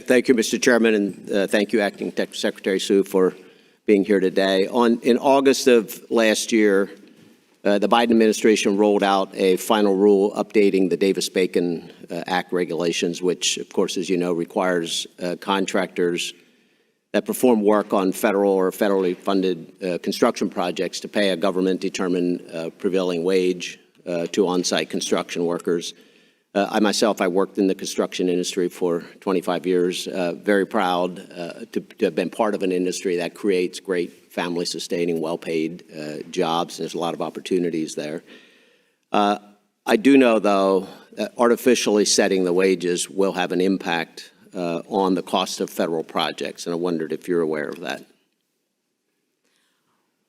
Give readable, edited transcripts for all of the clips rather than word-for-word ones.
Thank you, Mr. Chairman, and thank you, Acting Secretary Sue, for being here today. In August of last year, the Biden administration rolled out a final rule updating the Davis-Bacon Act regulations, which, of course, as you know, requires contractors that perform work on federal or federally funded construction projects to pay a government-determined prevailing wage to on-site construction workers. I worked in the construction industry for 25 years. Very proud to have been part of an industry that creates great family-sustaining, well-paid jobs. There's a lot of opportunities there. I do know, though, that artificially setting the wages will have an impact on the cost of federal projects, and I wondered if you're aware of that.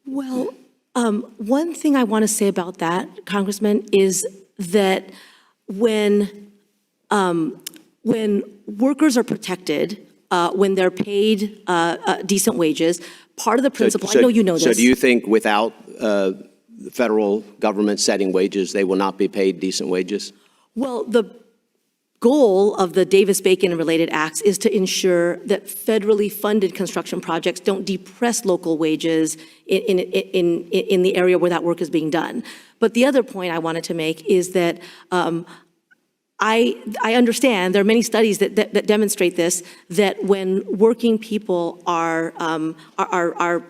Well, one thing I want to say about that, Congressman, is that when workers are protected, when they're paid decent wages, part of the principle, I know you know this. So do you think without the federal government setting wages, they will not be paid decent wages? Well, the goal of the Davis-Bacon and related acts is to ensure that federally funded construction projects don't depress local wages in the area where that work is being done. But the other point I wanted to make is that I understand there are many studies that demonstrate this, that when working people are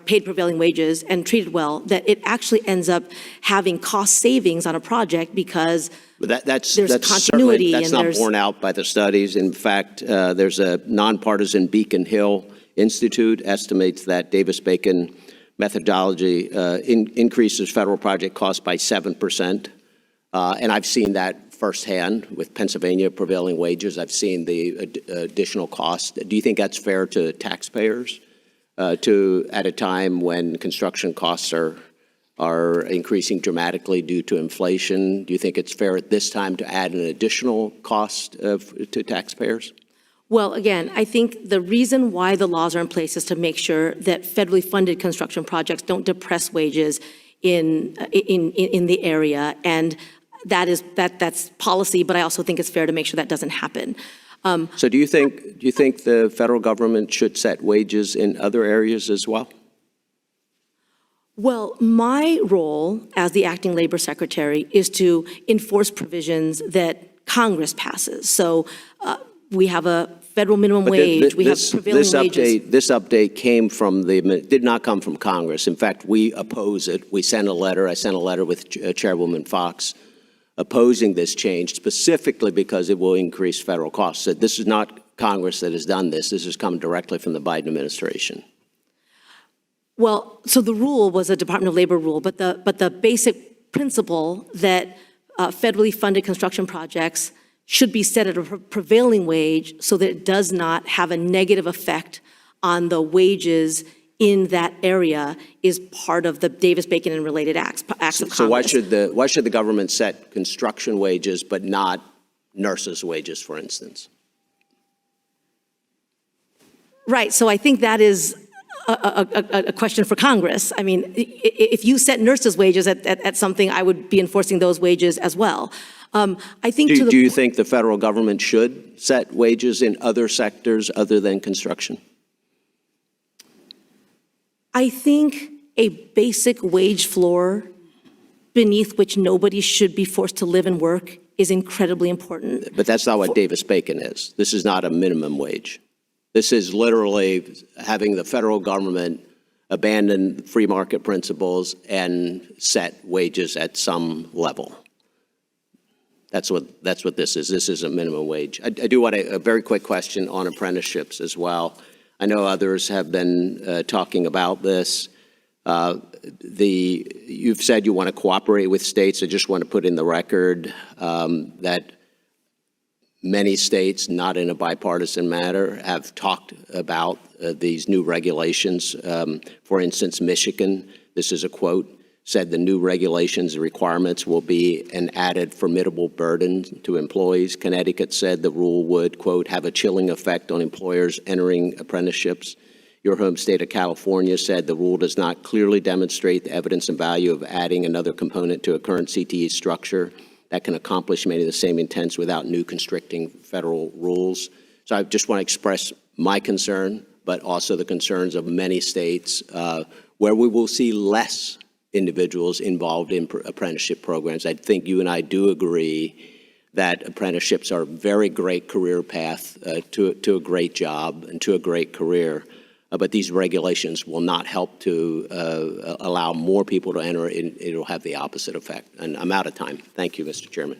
paid prevailing wages and treated well, that it actually ends up having cost savings on a project because there's continuity. That's not borne out by the studies. In fact, there's a nonpartisan Beacon Hill Institute estimates that Davis-Bacon methodology increases federal project costs by 7%. And I've seen that firsthand with Pennsylvania prevailing wages. I've seen the additional cost. Do you think that's fair to taxpayers at a time when construction costs are increasing dramatically due to inflation? Do you think it's fair at this time to add an additional cost to taxpayers? Well, again, I think the reason why the laws are in place is to make sure that federally funded construction projects don't depress wages in the area, and that's policy. But I also think it's fair to make sure that doesn't happen. So do you think the federal government should set wages in other areas as well? Well, my role as the acting labor secretary is to enforce provisions that Congress passes. So we have a federal minimum wage. We have prevailing wages. This update did not come from Congress. In fact, we oppose it. We sent a letter. I sent a letter with Chairwoman Fox opposing this change specifically because it will increase federal costs. So this is not Congress that has done this. This has come directly from the Biden administration. Well, so the rule was a Department of Labor rule, but the basic principle that federally funded construction projects should be set at a prevailing wage so that it does not have a negative effect on the wages in that area is part of the Davis-Bacon and related acts of Congress. So why should the government set construction wages but not nurses' wages, for instance? Right. So I think that is a question for Congress. I mean, if you set nurses' wages at something, I would be enforcing those wages as well. I think. Do you think the federal government should set wages in other sectors other than construction? I think a basic wage floor beneath which nobody should be forced to live and work is incredibly important. But that's not what Davis-Bacon is. This is not a minimum wage. This is literally having the federal government abandon free market principles and set wages at some level. That's what this is. This is a minimum wage. I do want a very quick question on apprenticeships as well. I know others have been talking about this. You've said you want to cooperate with states. I just want to put in the record that many states, not in a bipartisan manner, have talked about these new regulations. For instance, Michigan, this is a quote, said the new regulations and requirements will be an added formidable burden to employees. Connecticut said the rule would, quote, have a chilling effect on employers entering apprenticeships. Your home state of California said the rule does not clearly demonstrate the evidence and value of adding another component to a current CTE structure that can accomplish many of the same intents without new constricting federal rules. So I just want to express my concern, but also the concerns of many states where we will see less individuals involved in apprenticeship programs. I think you and I do agree that apprenticeships are a very great career path to a great job and to a great career. But these regulations will not help to allow more people to enter. It'll have the opposite effect. And I'm out of time. Thank you, Mr. Chairman.